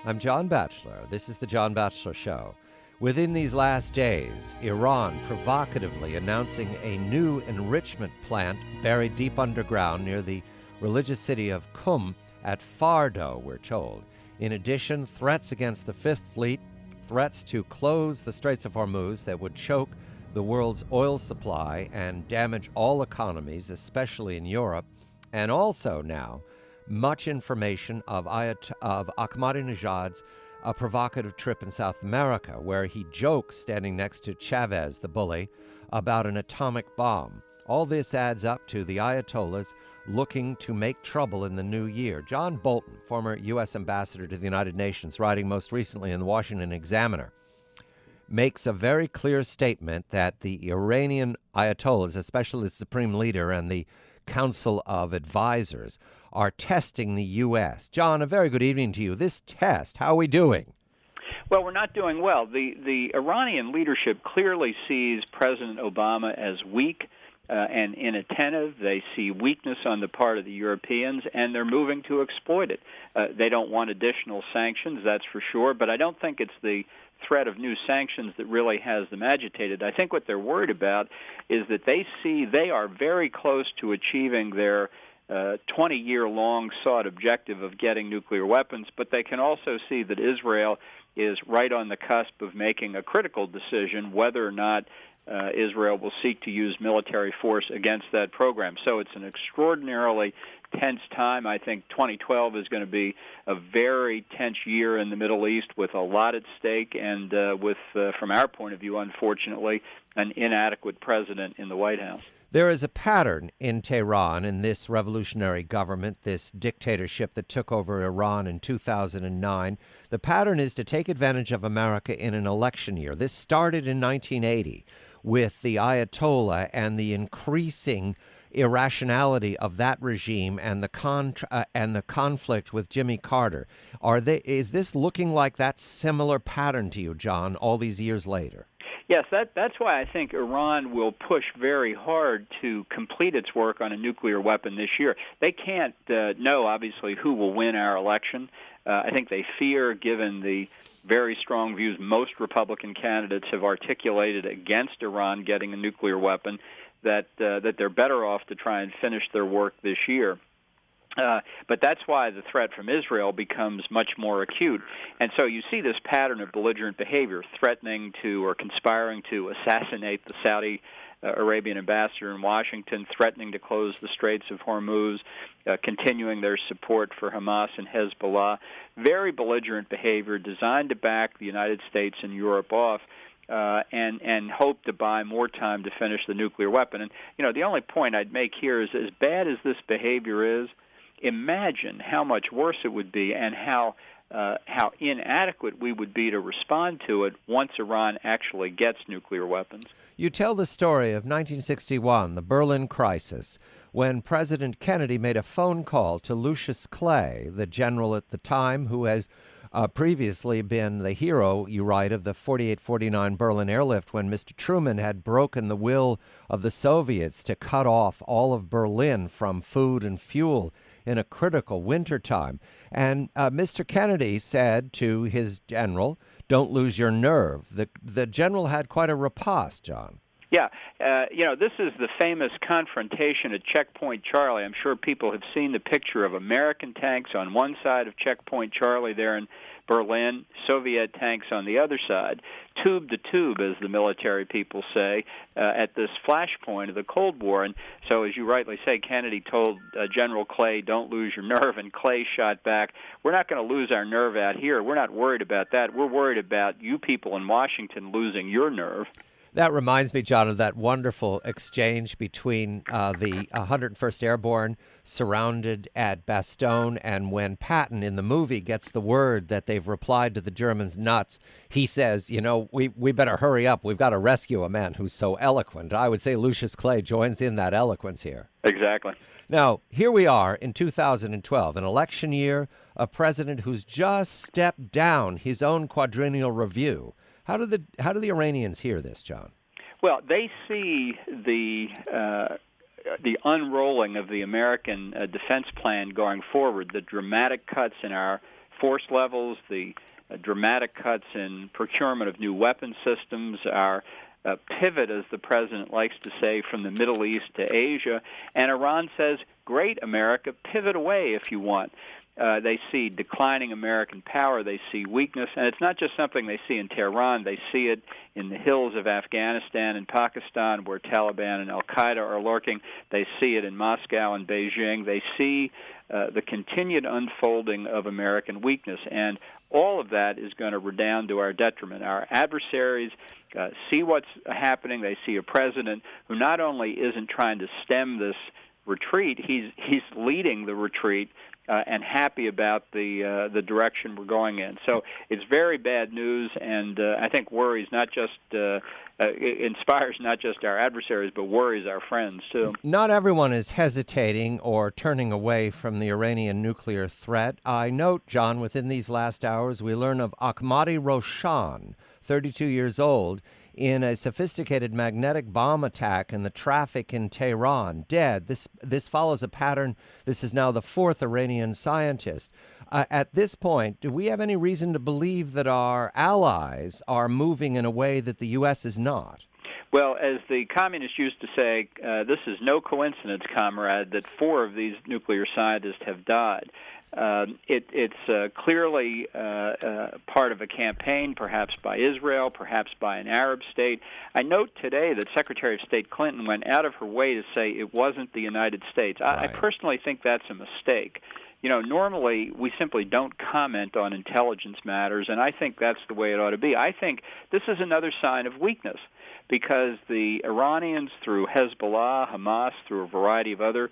I'm John Batchelor. This is the John Batchelor Show. Within these last days, Iran provocatively announcing a new enrichment plant buried deep underground near the religious city of Qum at Fardo, we're told. In addition, threats against the Fifth Fleet, threats to close the Straits of Hormuz that would choke the world's oil supply and damage all economies, especially in Europe, and also now much information of Ahmadinejad's provocative trip in South America, where he jokes, standing next to Chavez, the bully, about an atomic bomb. All this adds up to the Ayatollahs looking to make trouble in the new year. John Bolton, former U.S. ambassador to the United Nations, writing most recently in the Washington Examiner, makes a very clear statement that the Iranian Ayatollahs, especially the Supreme Leader and the Council of Advisors, are testing the U.S. John, a very good evening to you. This test, how are we doing? Well, we're not doing well. The Iranian leadership clearly sees President Obama as weak and inattentive. They see weakness on the part of the Europeans, and they're moving to exploit it. They don't want additional sanctions, that's for sure, but I don't think it's the threat of new sanctions that really has them agitated. I think what they're worried about is that they see they are very close to achieving their 20-year-long sought objective of getting nuclear weapons, but they can also see that Israel is right on the cusp of making a critical decision whether or not Israel will seek to use military force against that program. So it's an extraordinarily tense time. I think 2012 is going to be a very tense year in the Middle East with a lot at stake and with, from our point of view, unfortunately, an inadequate president in the White House. There is a pattern in Tehran, in this revolutionary government, this dictatorship that took over Iran in 2009. The pattern is to take advantage of America in an election year. This started in 1980 with the Ayatollah and the increasing irrationality of that regime and the conflict with Jimmy Carter. Is this looking like that similar pattern to you, John, all these years later? Yes, that's why I think Iran will push very hard to complete its work on a nuclear weapon this year. They can't know, obviously, who will win our election. I think they fear, given the very strong views most Republican candidates have articulated against Iran getting a nuclear weapon, that they're better off to try and finish their work this year. But that's why the threat from Israel becomes much more acute. And so you see this pattern of belligerent behavior, threatening to or conspiring to assassinate the Saudi Arabian ambassador in Washington, threatening to close the Straits of Hormuz, continuing their support for Hamas and Hezbollah. Very belligerent behavior designed to back the United States and Europe off. And hope to buy more time to finish the nuclear weapon. And, the only point I'd make here is, as bad as this behavior is, imagine how much worse it would be and how inadequate we would be to respond to it once Iran actually gets nuclear weapons. You tell the story of 1961, the Berlin crisis, when President Kennedy made a phone call to Lucius Clay, the general at the time who has previously been the hero, you write, of the 48-49 Berlin airlift when Mr. Truman had broken the will of the Soviets to cut off all of Berlin from food and fuel in a critical wintertime. And Mr. Kennedy said to his general, "Don't lose your nerve." The general had quite a riposte, John. Yeah, this is the famous confrontation at Checkpoint Charlie. I'm sure people have seen the picture of American tanks on one side of Checkpoint Charlie there in Berlin, Soviet tanks on the other side, tube to tube, as the military people say, at this flashpoint of the Cold War. And so, as you rightly say, Kennedy told General Clay, "Don't lose your nerve," and Clay shot back, "We're not going to lose our nerve out here. We're not worried about that. We're worried about you people in Washington losing your nerve." That reminds me, John, of that wonderful exchange between the 101st Airborne surrounded at Bastogne, and when Patton in the movie gets the word that they've replied to the Germans nuts, he says, we better hurry up. We've got to rescue a man who's so eloquent. I would say Lucius Clay joins in that eloquence here. Exactly. Now, here we are in 2012, an election year, a president who's just stepped down his own quadrennial review. How do the Iranians hear this, John? Well, they see the unrolling of the American defense plan going forward, the dramatic cuts in our force levels, the dramatic cuts in procurement of new weapon systems, our pivot, as the president likes to say, from the Middle East to Asia. And Iran says, great, America, pivot away if you want. They see declining American power. They see weakness. And it's not just something they see in Tehran. They see it in the hills of Afghanistan and Pakistan, where Taliban and al-Qaeda are lurking. They see it in Moscow and Beijing. They see the continued unfolding of American weakness. And all of that is going to redound to our detriment. Our adversaries see what's happening. They see a president who not only isn't trying to stem this retreat, he's leading the retreat and happy about the direction we're going in. So it's very bad news, and I think worries not just inspires not just our adversaries, but worries our friends too. Not everyone is hesitating or turning away from the Iranian nuclear threat. I note, John, within these last hours, we learn of Ahmadi Roshan, 32 years old, in a sophisticated magnetic bomb attack in the traffic in Tehran, dead. This follows a pattern. This is now the fourth Iranian scientist. At this point, do we have any reason to believe that our allies are moving in a way that the U.S. is not? Well, as the communists used to say, this is no coincidence, comrade, that four of these nuclear scientists have died. It's clearly part of a campaign, perhaps by Israel, perhaps by an Arab state. I note today that Secretary of State Clinton went out of her way to say it wasn't the United States. I personally think that's a mistake. You know, normally we simply don't comment on intelligence matters, and I think that's the way it ought to be. I think this is another sign of weakness, because the Iranians, through Hezbollah, Hamas, through a variety of other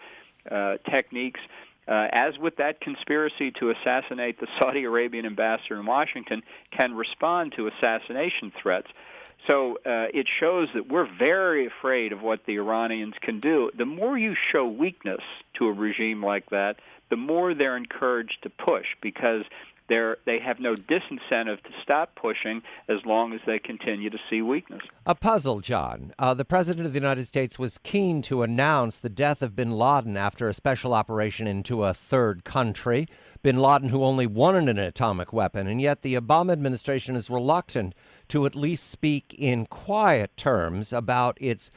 techniques, as with that conspiracy to assassinate the Saudi Arabian ambassador in Washington, can respond to assassination threats. So it shows that we're very afraid of what the Iranians can do. The more you show weakness to a regime like that, the more they're encouraged to push, because they have no disincentive to stop pushing as long as they continue to see weakness. A puzzle, John. The President of the United States was keen to announce the death of bin Laden after a special operation into a third country. Bin Laden, who only wanted an atomic weapon, and yet the Obama administration is reluctant to at least speak in quiet terms about its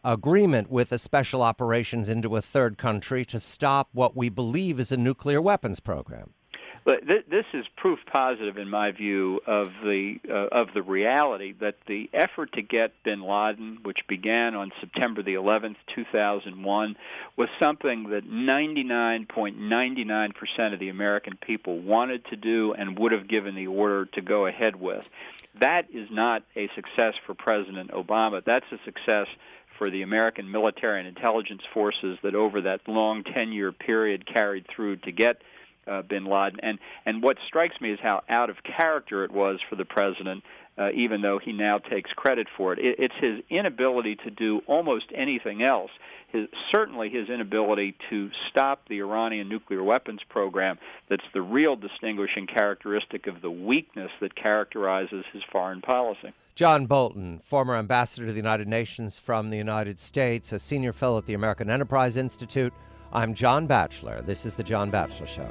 agreement with the special operations into a third country to stop what we believe is a nuclear weapons program. But this is proof positive, in my view, of the reality that the effort to get bin Laden, which began on September the 11th, 2001, was something that 99.99% of the American people wanted to do and would have given the order to go ahead with. That is not a success for President Obama. That's a success for the American military and intelligence forces that over that long 10-year period carried through to get bin Laden. And what strikes me is how out of character it was for the president, even though he now takes credit for it. It's his inability to do almost anything else, certainly his inability to stop the Iranian nuclear weapons program, that's the real distinguishing characteristic of the weakness that characterizes his foreign policy. John Bolton, former ambassador to the United Nations from the United States, a senior fellow at the American Enterprise Institute. I'm John Batchelor. This is The John Batchelor Show.